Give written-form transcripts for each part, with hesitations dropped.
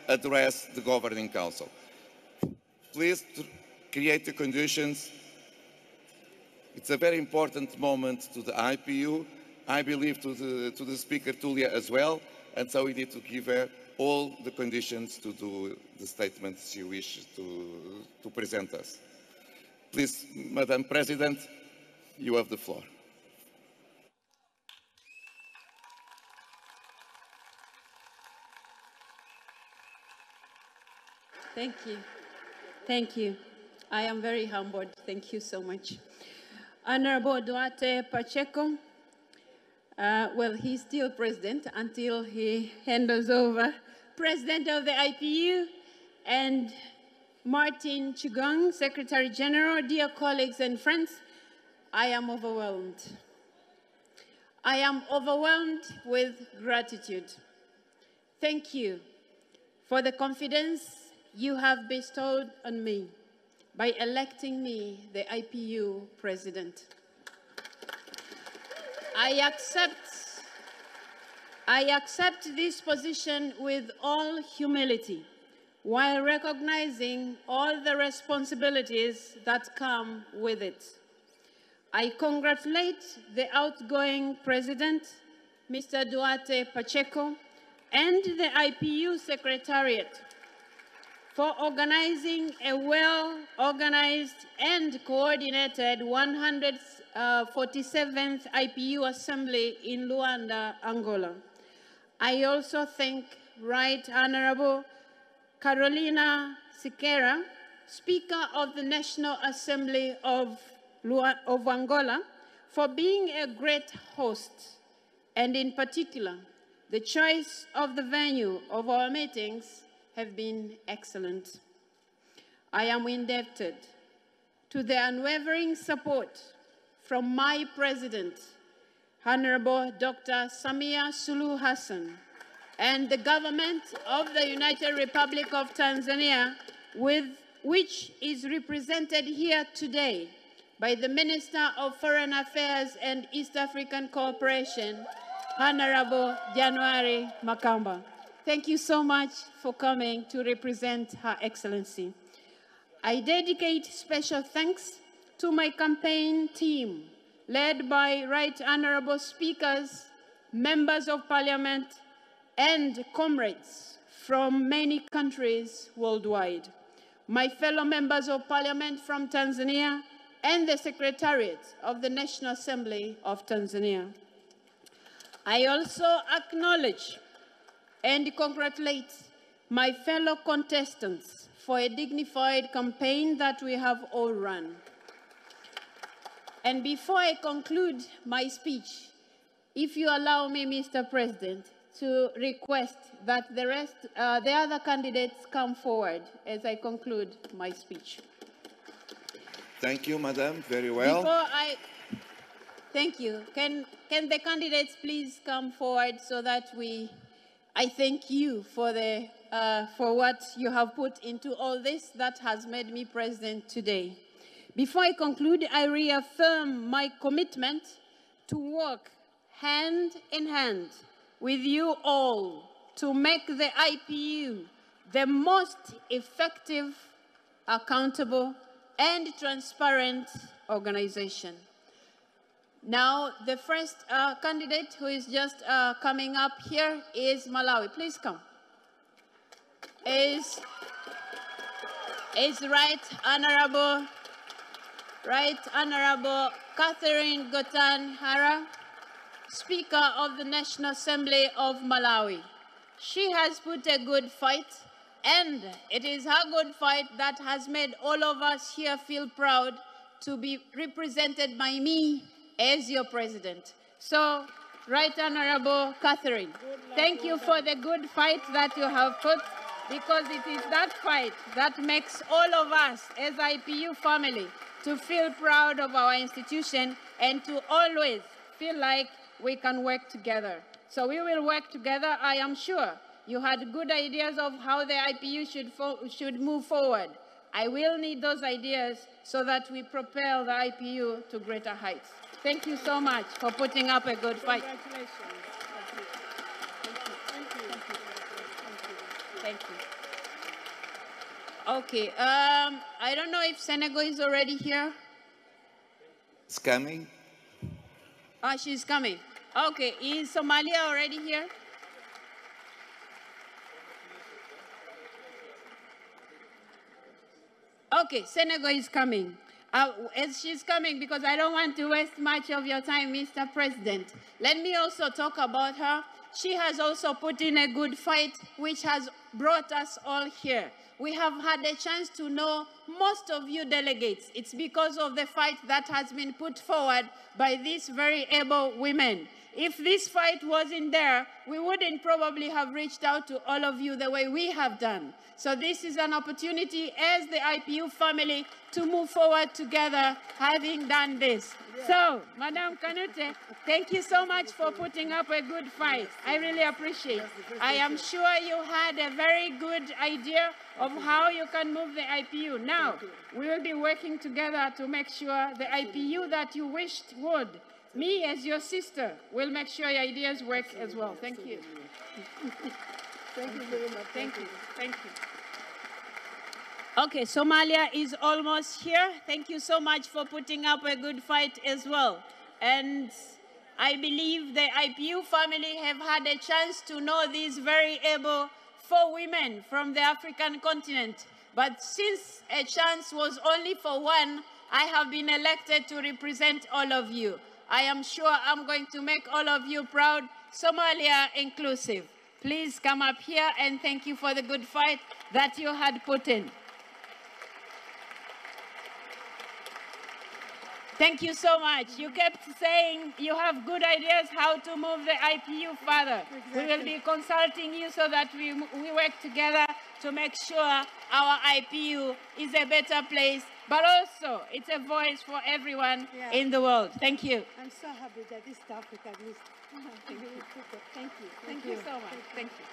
address the Governing Council. Please create the conditions. It's a very important moment to the IPU, I believe to the Speaker Tulia as well, and so we need to give her all the conditions to do the statements she wishes to present us. Please, Madam President, you have the floor. Thank you. Thank you. I am very humbled. Thank you so much. Honorable Duarte Pacheco, well, he's still president until he handles over president of the IPU, and Martin Chugong, Secretary General. Dear colleagues and friends, I am overwhelmed. I am overwhelmed with gratitude. Thank you for the confidence you have bestowed on me by electing me the IPU president. I accept this position with all humility, while recognizing all the responsibilities that come with it. I congratulate the outgoing president, Mr. Duarte Pacheco, and the IPU Secretariat for organizing a well-organized and coordinated 147th IPU Assembly in Luanda, Angola. I also thank Right Honorable Carolina Siqueira, Speaker of the National Assembly of Angola, for being a great host, and in particular, the choice of the venue of our meetings have been excellent. I am indebted to the unwavering support from my president, Honorable Dr. Samia Suluhu Hassan, and the government of the United Republic of Tanzania, which is represented here today by the Minister of Foreign Affairs and East African Cooperation, Honorable January Makamba. Thank you so much for coming to represent Her Excellency. I dedicate special thanks to my campaign team, led by Right Honorable Speakers, Members of Parliament, and comrades from many countries worldwide, my fellow Members of Parliament from Tanzania, and the Secretariat of the National Assembly of Tanzania. I also acknowledge and congratulate my fellow contestants for a dignified campaign that we have all run. And before I conclude my speech, if you allow me, Mr. President, to request that the other candidates come forward as I conclude my speech. Thank you, Madam. Very well. Thank you. Can the candidates please come forward so that I thank you for what you have put into all this that has made me president today. Before I conclude, I reaffirm my commitment to work hand in hand with you all to make the IPU the most effective, accountable, and transparent organization. Now, the first candidate who is just coming up here is Malawi. Please come. Is Right Honorable Catherine Gotan Hara, Speaker of the National Assembly of Malawi. She has put a good fight, and it is her good fight that has made all of us here feel proud to be represented by me as your president. So, Right Honorable Catherine, thank you for the good fight that you have put, because it is that fight that makes all of us as IPU family to feel proud of our institution and to always feel like we can work together. So we will work together. I am sure you had good ideas of how the IPU should move forward. I will need those ideas so that we propel the IPU to greater heights. Thank you so much for putting up a good fight. Congratulations. Thank you. Thank you. Thank you. Thank you. Thank you. Okay, I don't know if Senegal is already here. It's coming. Oh, she's coming. Okay, is Somalia already here? Okay, Senegal is coming. As she's coming, because I don't want to waste much of your time, Mr. President, let me also talk about her. She has also put in a good fight, which has brought us all here. We have had a chance to know most of you delegates. It's because of the fight that has been put forward by these very able women. If this fight wasn't there, we wouldn't probably have reached out to all of you the way we have done. So this is an opportunity as the IPU family to move forward together, having done this. So, Madam Kanute, thank you so much for putting up a good fight. I really appreciate it. I am sure you had a very good idea of how you can move the IPU. Now, we will be working together to make sure the IPU that you wished would. Me, as your sister, will make sure your ideas work as well. Thank you. Thank you very much. Thank you. Thank you. Okay, Somalia is almost here. Thank you so much for putting up a good fight as well. And I believe the IPU family have had a chance to know these very able 4 women from the African continent. But since a chance was only for one, I have been elected to represent all of you. I am sure I'm going to make all of you proud, Somalia inclusive. Please come up here, and thank you for the good fight that you had put in. Thank you so much. You kept saying you have good ideas how to move the IPU further. Exactly. We will be consulting you so that we work together to make sure our IPU is a better place, but also it's a voice for everyone in the world. Thank you. I'm so happy that East Africa is. Thank you. Thank you so much. Thank you.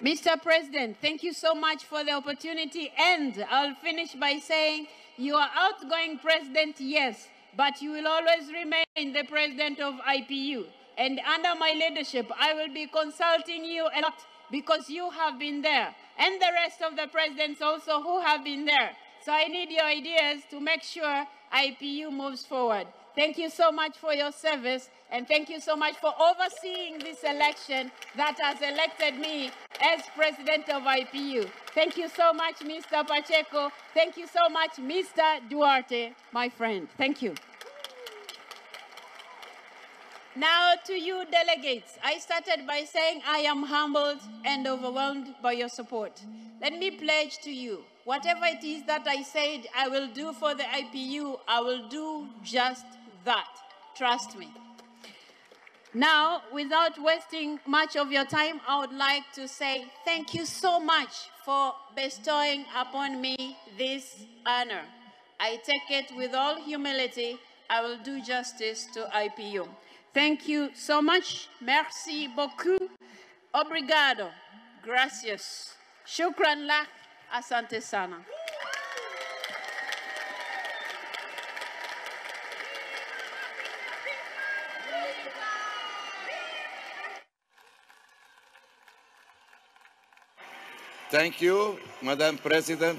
Mr. President, thank you so much for the opportunity, and I'll finish by saying you are outgoing president, yes, but you will always remain the president of IPU. And under my leadership, I will be consulting you a lot because you have been there, and the rest of the presidents also who have been there. So I need your ideas to make sure IPU moves forward. Thank you so much for your service, and thank you so much for overseeing this election that has elected me as president of IPU. Thank you so much, Mr. Pacheco. Thank you so much, Mr. Duarte, my friend. Thank you. Now to you delegates, I started by saying I am humbled and overwhelmed by your support. Let me pledge to you, whatever it is that I said I will do for the IPU, I will do just that. Trust me. Now, without wasting much of your time, I would like to say thank you so much for bestowing upon me this honor. I take it with all humility. I will do justice to IPU. Thank you so much. Merci beaucoup. Obrigado. Gracias. Shukran lak. Asante sana. Thank you, Madam President.